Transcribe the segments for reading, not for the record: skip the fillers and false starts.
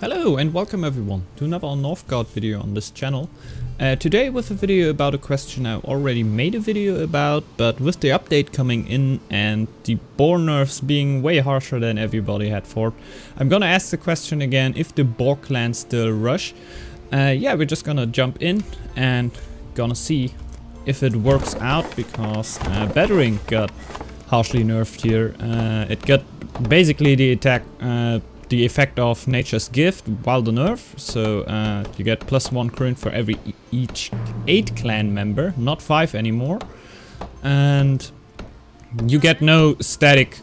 Hello and welcome everyone to another Northgard video on this channel. Today with a video about a question I already made a video about, but with the update coming in and the boar nerfs being way harsher than everybody had thought, I'm gonna ask the question again if the boar clan still rush. Yeah, we're just gonna jump in and gonna see if it works out, because battering got harshly nerfed here. It got basically the attack the effect of nature's gift while the nerf, so you get +1 current for each 8 clan member, not 5 anymore, and you get no static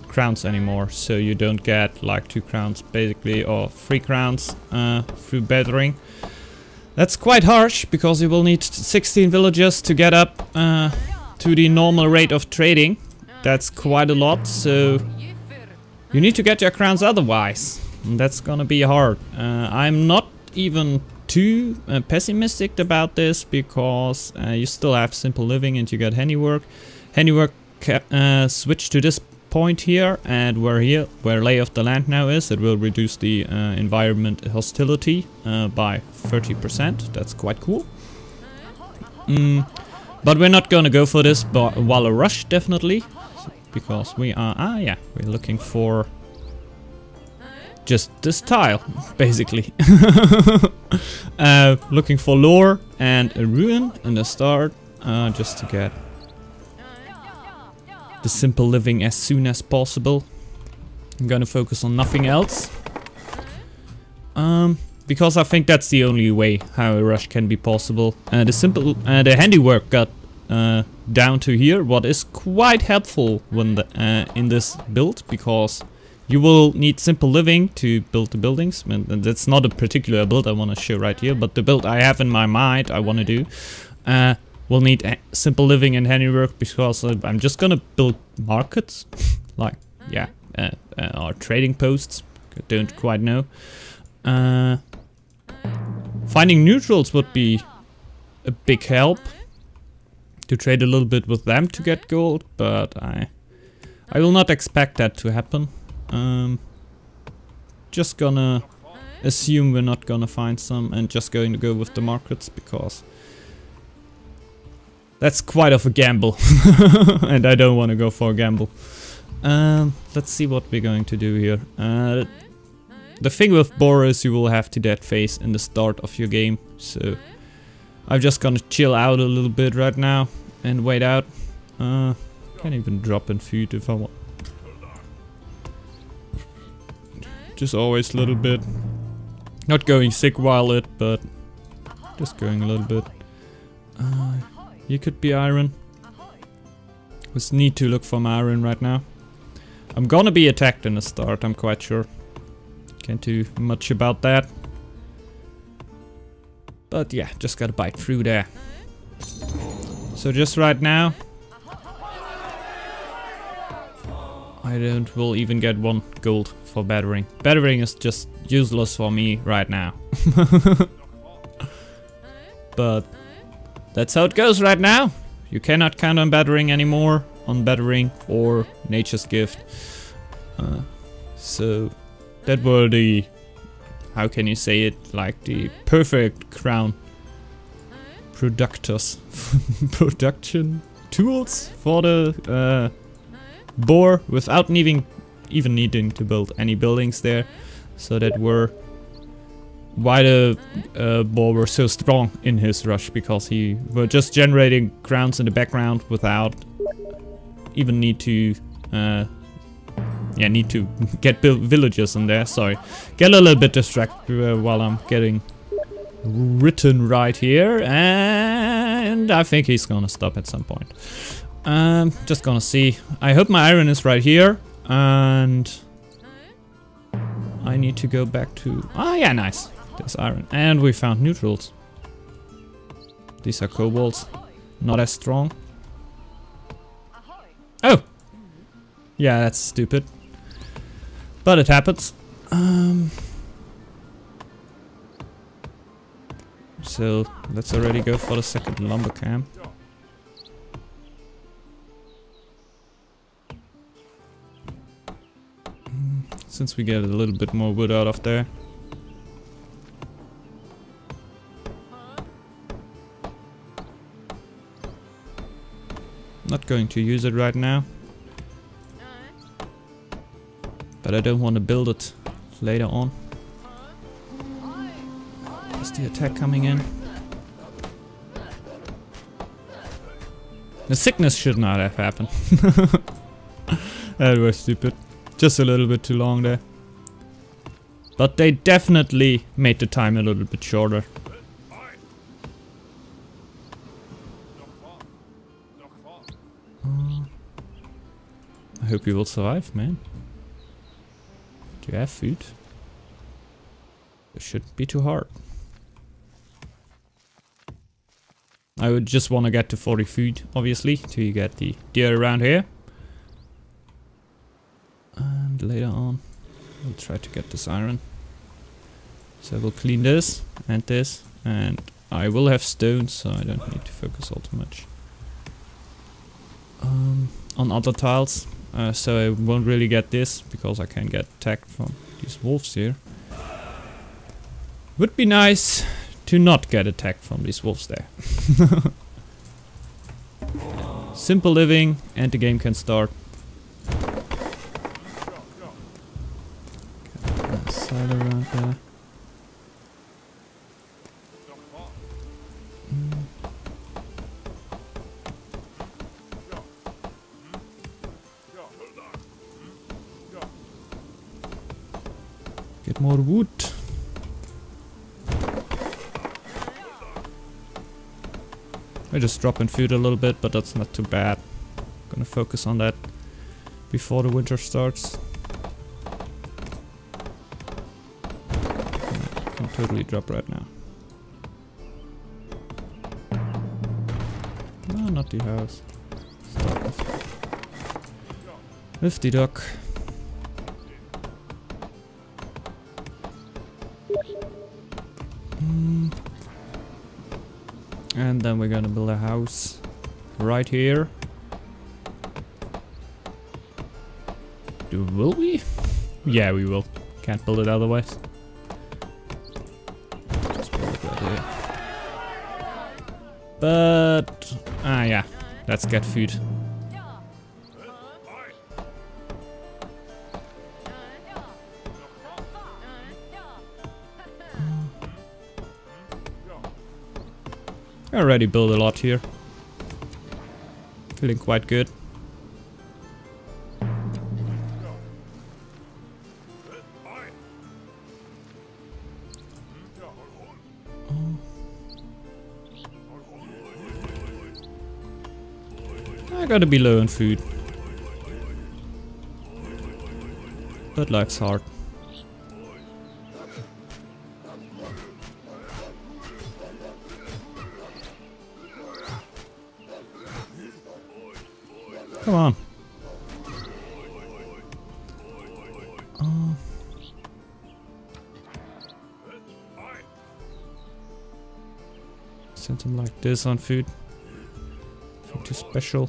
crowns anymore, so you don't get like 2 crowns basically, or 3 crowns through battering. That's quite harsh, because you will need 16 villagers to get up to the normal rate of trading. That's quite a lot, so you need to get your crowns otherwise. And that's gonna be hard. I'm not even too pessimistic about this, because you still have simple living and you got handiwork. Handiwork switch to this point here, and where lay of the land now is, it will reduce the environment hostility by 30%. That's quite cool. But we're not gonna go for this while a rush, definitely. Because we are, we're looking for just this tile, basically. Looking for lore and a ruin in the start, just to get the simple living as soon as possible. I'm gonna focus on nothing else. Because I think that's the only way how a rush can be possible. The handiwork got down to here, what is quite helpful when in this build, because you will need simple living to build the buildings, and that's not a particular build I want to show right here, but the build I have in my mind I want to do will need simple living and handiwork, because I'm just gonna build markets, like or trading posts. I don't quite know. Finding neutrals would be a big help, to trade a little bit with them to get gold, but I will not expect that to happen. Just gonna assume we're not gonna find some, and just going to go with the markets, because that's quite of a gamble. And I don't want to go for a gamble. Let's see what we're going to do here. The thing with boar is you will have to dead phase in the start of your game, so I'm just gonna chill out a little bit right now and wait out. Can't even drop in food if I want. Just always a little bit. Not going sick while it, but just going a little bit. You could be iron. Just need to look for my iron right now. I'm gonna be attacked in the start, I'm quite sure. Can't do much about that. But yeah, just gotta bite through there. So just right now, I will even get 1 gold for battering. Battering is just useless for me right now. But that's how it goes right now. You cannot count on battering anymore, on battering or nature's gift. So that were the, how can you say it, like the perfect crown production tools for the boar, without even needing to build any buildings there. So that were why the boar were so strong in his rush, because he were just generating crowns in the background without even need to get villagers in there. Sorry, get a little bit distracted while I'm getting written right here, and I think he's gonna stop at some point. Just gonna see. I hope my iron is right here, and I need to go back to, yeah, nice, there's iron, and we found neutrals. These are kobolds, not as strong. Oh, yeah, that's stupid, but it happens. So let's already go for the second lumber camp. Since we get a little bit more wood out of there. Not going to use it right now. But I don't want to build it later on. Is the attack coming in? The sickness should not have happened. That was stupid. Just a little bit too long there. But they definitely made the time a little bit shorter. I hope you will survive, man. Do you have food? It shouldn't be too hard. I would just want to get to 40 food, obviously, till you get the deer around here. And later on, we'll try to get this iron. So we'll clean this, and I will have stones, so I don't need to focus all too much on other tiles. So I won't really get this, because I can get attacked from these wolves here. Would be nice to not get attacked from these wolves there. Simple living, and the game can start. Get a side around there. Get more wood. I just dropping food a little bit, but that's not too bad. Gonna focus on that before the winter starts. I can totally drop right now. No, not the house. Stop with the duck. And then we're gonna build a house right here. Will we? Yeah, we will. Can't build it otherwise. Just build it right here. But yeah, let's get food. I already built a lot here. Feeling quite good. I gotta be low on food. But life's hard. Come on. Something like this on food. Nothing too special.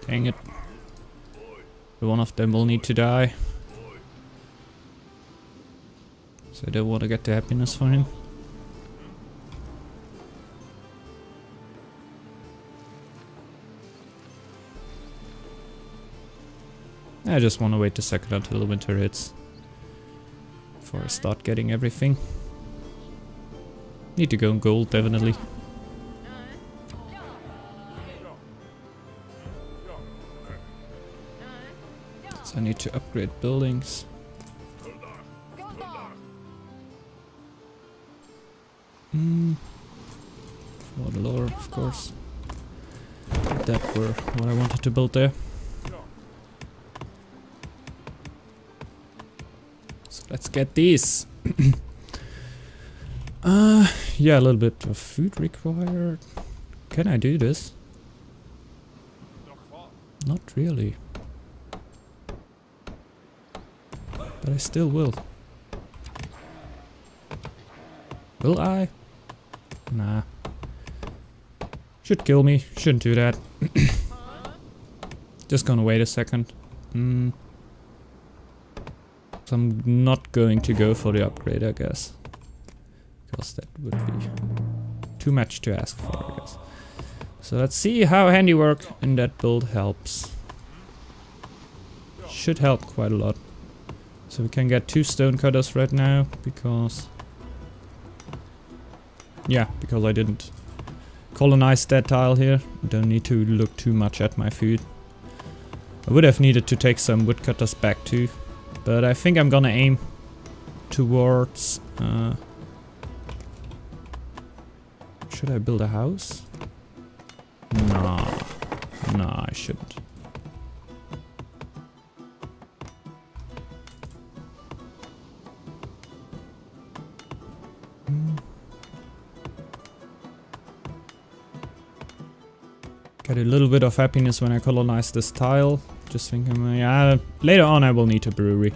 Dang it. One of them will need to die. So I don't want to get the happiness for him. I just want to wait a second until the winter hits before I start getting everything. Need to go in gold, definitely. So I need to upgrade buildings. For the lore, of course. That were what I wanted to build there. So let's get these. Yeah, a little bit of food required. Can I do this? Not really. But I still will. Will I? Nah. Should kill me. Shouldn't do that. Just gonna wait a second. So I'm not going to go for the upgrade, I guess. Because that would be too much to ask for, I guess. So let's see how handiwork in that build helps. Should help quite a lot. So we can get 2 stone cutters right now, because... yeah, because I didn't colonize that tile here. Don't need to look too much at my food. I would have needed to take some woodcutters back too. But I think I'm gonna aim towards... should I build a house? Nah. Nah, I shouldn't. Get a little bit of happiness when I colonize this tile. Just thinking, yeah, later on I will need a brewery.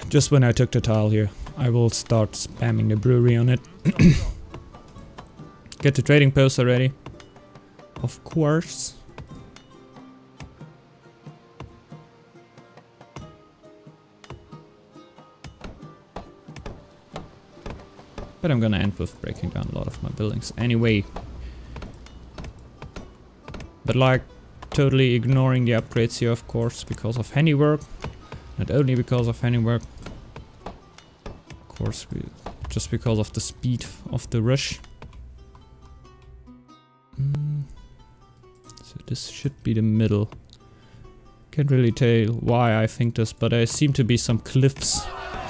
Just when I took the tile here, I will start spamming the brewery on it. Get the trading post already. Of course. But I'm gonna end with breaking down a lot of my buildings anyway. But like, totally ignoring the upgrades here, of course, because of handiwork. Not only because of handiwork. Of course, just because of the speed of the rush. So this should be the middle. Can't really tell why I think this, but there seem to be some cliffs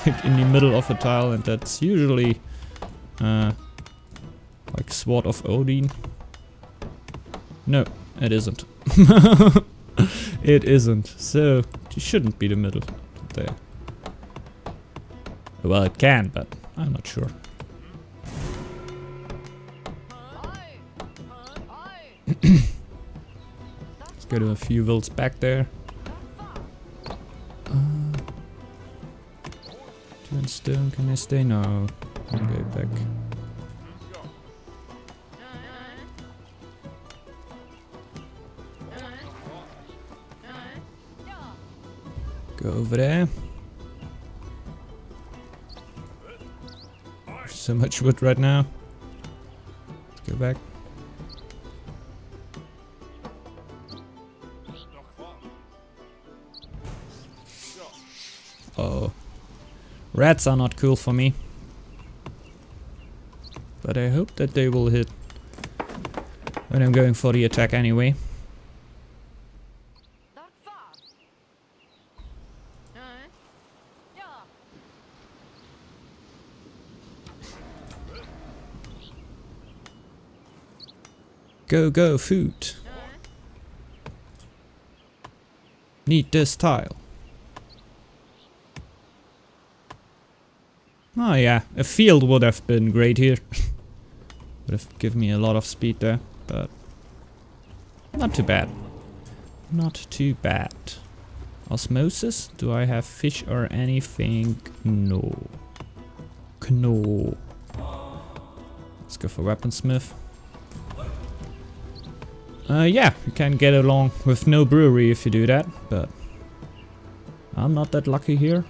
in the middle of a tile, and that's usually like Sword of Odin. No, it isn't. It isn't. So it shouldn't be the middle there. Well, it can, but I'm not sure. Let's go to a few builds back there. 2 in stone, can I stay? No. I'll go back. Go over there. There's so much wood right now. Let's go back. Oh. Rats are not cool for me. But I hope that they will hit when I'm going for the attack anyway. Go, go, food. Need this tile. Oh yeah, a field would have been great here. Would have given me a lot of speed there, but not too bad. Not too bad. Osmosis? Do I have fish or anything? No. No. Let's go for weaponsmith. Yeah, you can get along with no brewery if you do that, but I'm not that lucky here.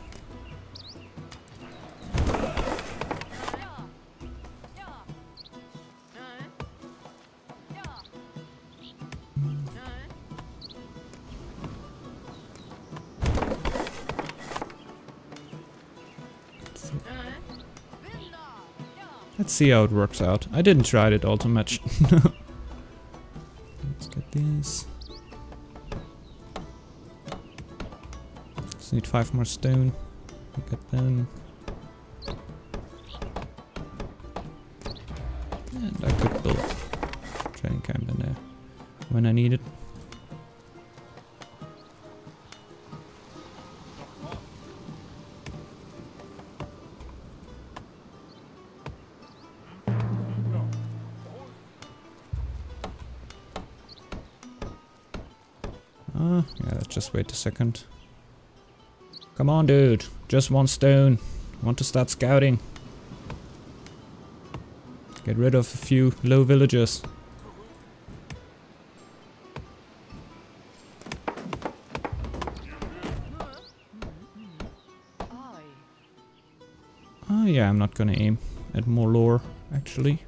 Let's see how it works out. I didn't try it all too much. Let's get this. Just need 5 more stone. Look at them. And I could build a training camp in there when I need it. Yeah, let's just wait a second. Come on, dude. Just 1 stone. Want to start scouting. Get rid of a few low villagers. Oh yeah, I'm not gonna aim at more lore, actually.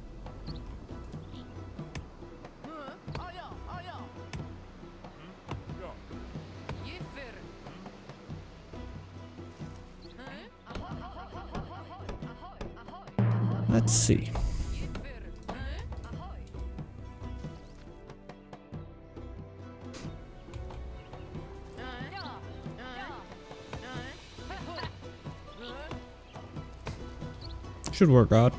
Let's see. Should work out.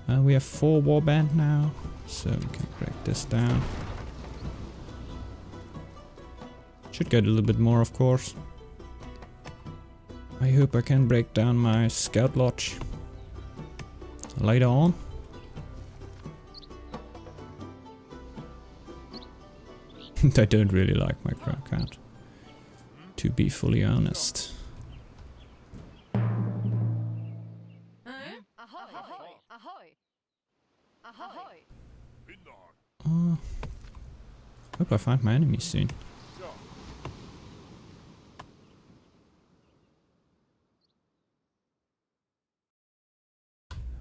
We have 4 warband now, so we can break this down. Should get a little bit more, of course. I hope I can break down my scout lodge later on. I don't really like my crown count, to be fully honest. Hope I find my enemy soon.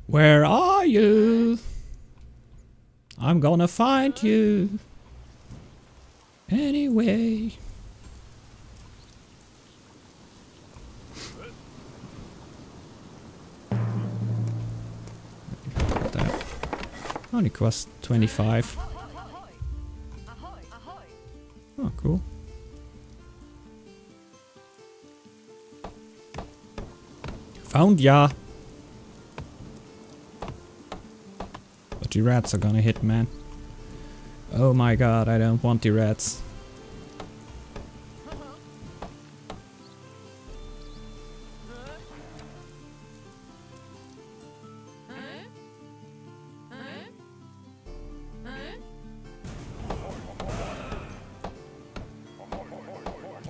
Where are you? I'm gonna find you. Anyway. That only cost 25. Oh, cool. Found ya. But the rats are gonna hit, man. Oh my god, I don't want the rats.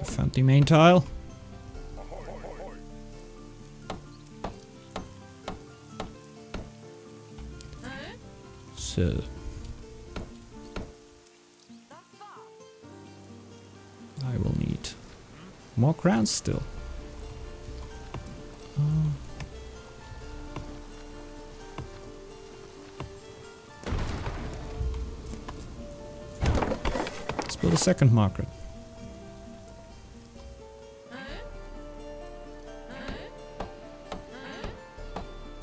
Found the main tile. So I will need more crowns still. Let's build a second market.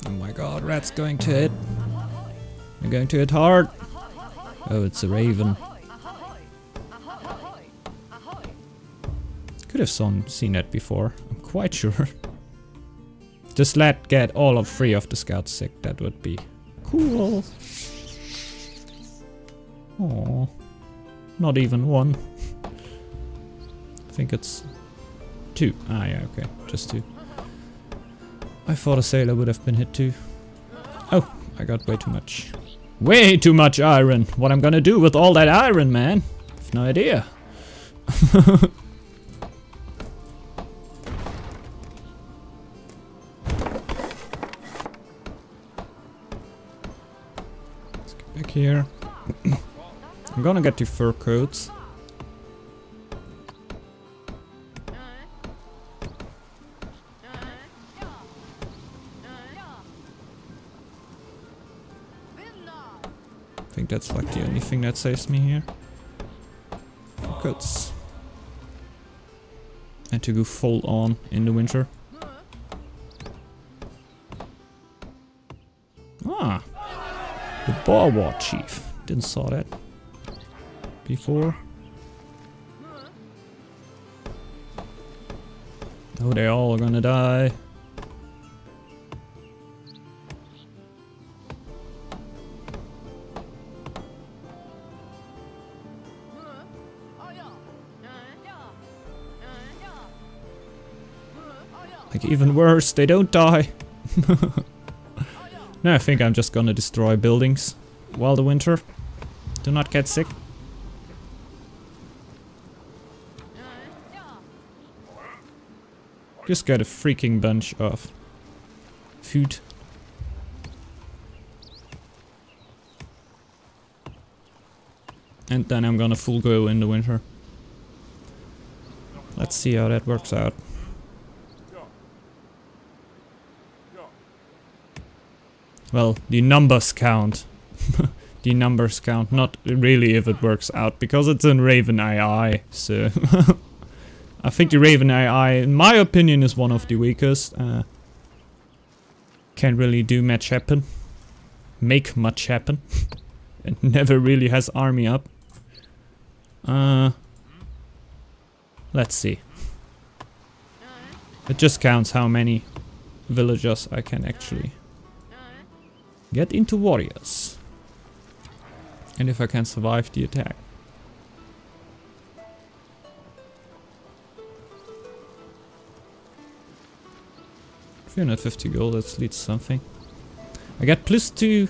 Oh my god, rat's going to hit. They're going to hit hard. Oh, it's a raven. Could have seen that before, I'm quite sure. Just get all of 3 of the scouts sick, that would be cool. Oh, not even 1. I think it's 2. Ah yeah, okay, just 2. I thought a sailor would have been hit too. Oh, I got way too much. Way too much iron! What I'm gonna do with all that iron, man? I have no idea. Let's get back here. I'm gonna get the fur coats. I think that's like the only thing that saves me here. Coats. And to go full on in the winter. Ah! The Boar War Chief. Didn't saw that before. Oh, they all are gonna die. Like, even worse, they don't die. Now I think I'm just gonna destroy buildings while the winter. Do not get sick. Just get a freaking bunch of food. And then I'm gonna full go in the winter. Let's see how that works out. Well, the numbers count. The numbers count, not really if it works out, because it's in Raven AI, so... I think the Raven AI, in my opinion, is one of the weakest. Can't really do much happen. Make much happen. It never really has army up. Let's see. It just counts how many villagers I can actually get into warriors. And if I can survive the attack. 350 gold, that leads to something. I get plus two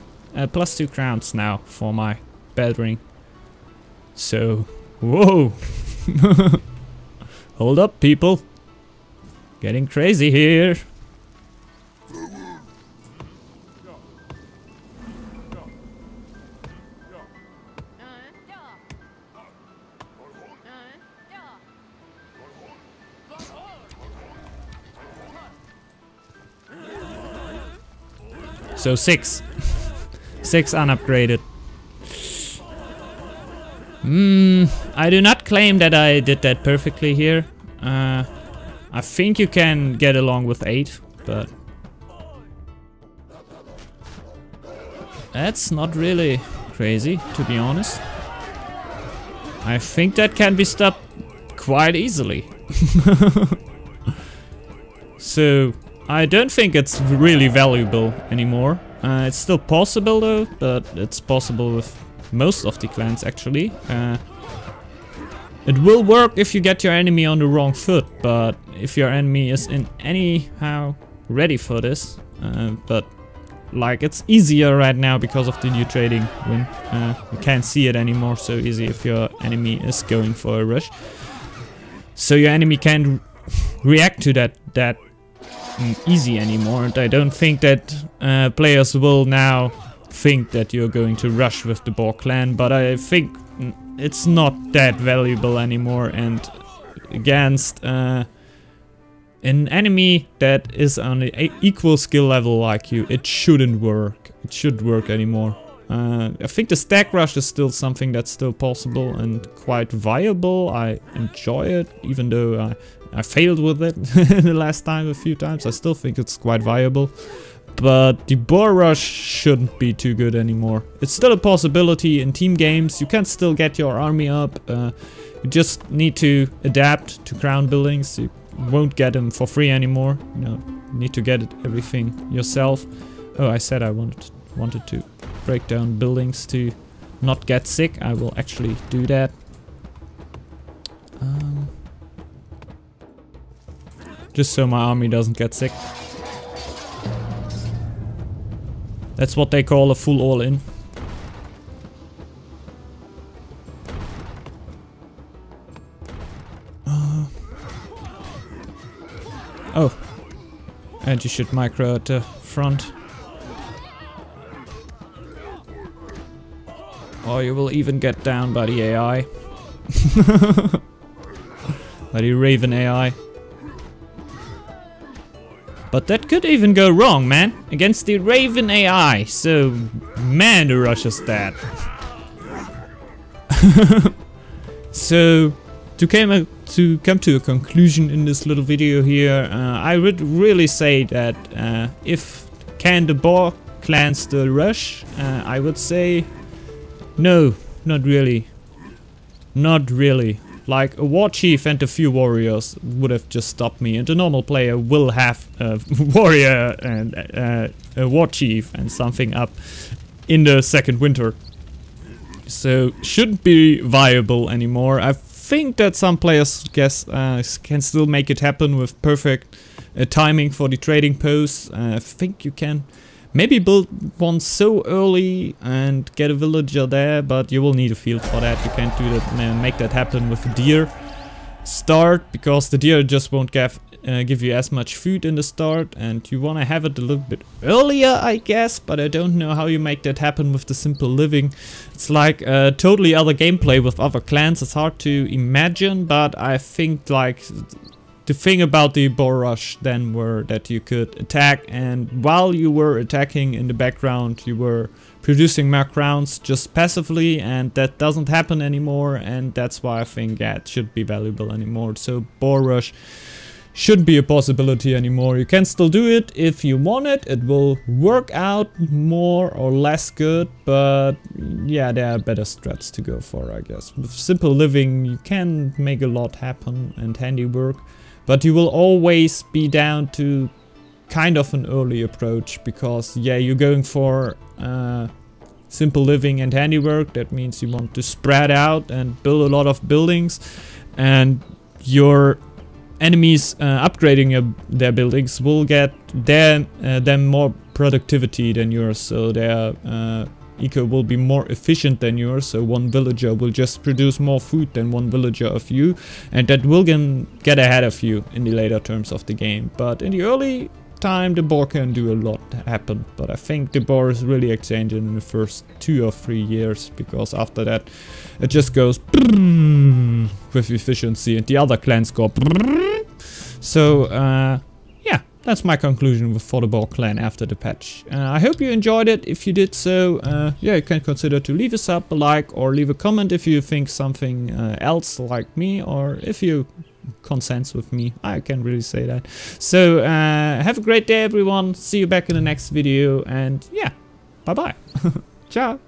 crowns now for my bell ring. So, whoa! Hold up, people. Getting crazy here. So 6. 6 unupgraded. I do not claim that I did that perfectly here. I think you can get along with 8, but that's not really crazy, to be honest. I think that can be stopped quite easily. So I don't think it's really valuable anymore. It's still possible though, but it's possible with most of the clans actually. It will work if you get your enemy on the wrong foot, but if your enemy is in anyhow ready for this, but like it's easier right now because of the new trading win. You can't see it anymore so easy if your enemy is going for a rush. So your enemy can't react to that easy anymore, and I don't think that players will now think that you're going to rush with the Boar clan, but I think it's not that valuable anymore, and against an enemy that is on an equal skill level like you, it shouldn't work. It should work anymore. I think the stack rush is still something that's still possible and quite viable. I enjoy it, even though I failed with it the last time a few times. I still think it's quite viable. But the boar rush shouldn't be too good anymore. It's still a possibility in team games. You can still get your army up. You just need to adapt to crown buildings. You won't get them for free anymore. You need to get everything yourself. Oh, I said I wanted to break down buildings to not get sick. I will actually do that. Just so my army doesn't get sick. That's what they call a full all-in. Oh. And you should micro at the front. Or you will even get down by the AI. By the Raven AI. But that could even go wrong, man. Against the Raven AI. So, man, the rush is dead. So, to come to a conclusion in this little video here, I would really say that if Can the Boar clan still rush, I would say no, not really. Not really. Like a war chief and a few warriors would have just stopped me, and a normal player will have a warrior and a war chief and something up in the second winter. So shouldn't be viable anymore. I think that some players can still make it happen with perfect timing for the trading posts. I think you can maybe build one so early and get a villager there, but you will need a field for that. You can't do that, make that happen with a deer start, because the deer just won't give you as much food in the start, and you want to have it a little bit earlier, I guess, but I don't know how you make that happen with the simple living. It's like totally other gameplay with other clans. It's hard to imagine, but I think like the thing about the boar rush then were that you could attack, and while you were attacking in the background you were producing more crowns just passively, and that doesn't happen anymore, and that's why I think it should be valuable anymore. So boar rush shouldn't be a possibility anymore. You can still do it if you want it. It will work out more or less good, but yeah, there are better strats to go for, I guess. With simple living you can make a lot happen, and handiwork, but you will always be down to kind of an early approach, because yeah, you're going for simple living and handiwork. That means you want to spread out and build a lot of buildings, and your enemies upgrading their buildings will get them more productivity than yours, so their eco will be more efficient than yours. So one villager will just produce more food than one villager of you, and that will get ahead of you in the later terms of the game. But in the early time the boar can do a lot happen, but I think the boar is really exchanging in the first 2 or 3 years, because after that it just goes with efficiency, and the other clans go. So yeah, that's my conclusion for the boar clan after the patch. I hope you enjoyed it. If you did so, yeah, you can consider to leave a sub, a like, or leave a comment if you think something else like me, or if you consent with me. I can't really say that. So have a great day everyone. See you back in the next video, and yeah, bye bye. Ciao.